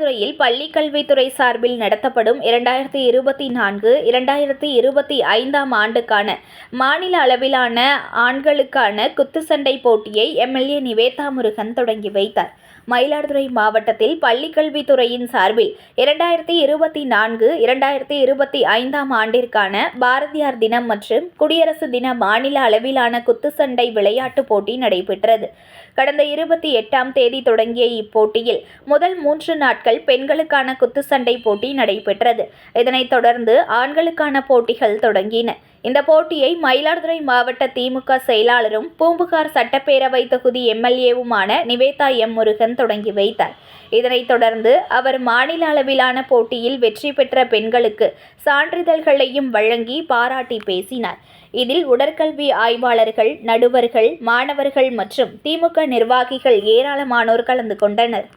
மயிலாடுதுறையில் பள்ளிக்கல்வித்துறை சார்பில் நடத்தப்படும் 2024-2025 ஆண்டுக்கான மாநில அளவிலான ஆண்களுக்கான குத்துச்சண்டை போட்டியை எம்எல்ஏ நிவேதா முருகன் தொடங்கி வைத்தார். மயிலாடுதுறை மாவட்டத்தில் பள்ளிக்கல்வித்துறையின் சார்பில் 2024-2025 ஆண்டிற்கான பாரதியார் தினம் மற்றும் குடியரசு தின மாநில அளவிலான குத்துச்சண்டை விளையாட்டுப் போட்டி நடைபெற்றது. கடந்த 28ஆம் தேதி தொடங்கிய இப்போட்டியில் முதல் 3 நாட்கள் பெண்களுக்கான குத்துச்சண்டை போட்டி நடைபெற்றது. இதனைத் தொடர்ந்து ஆண்களுக்கான போட்டிகள் தொடங்கின. இந்த போட்டியை மயிலாடுதுறை மாவட்ட திமுக செயலாளரும் பூம்புகார் சட்டப்பேரவை தொகுதி எம்எல்ஏவுமான நிவேதா எம். முருகன் தொடங்கி வைத்தார். இதனைத் தொடர்ந்து அவர் மாநில அளவிலான போட்டியில் வெற்றி பெற்ற பெண்களுக்கு சான்றிதழ்களையும் வழங்கி பாராட்டி பேசினார். இதில் உடற்கல்வி ஆய்வாளர்கள், நடுவர்கள், மாணவர்கள் மற்றும் திமுக நிர்வாகிகள் ஏராளமானோர் கலந்து கொண்டனர்.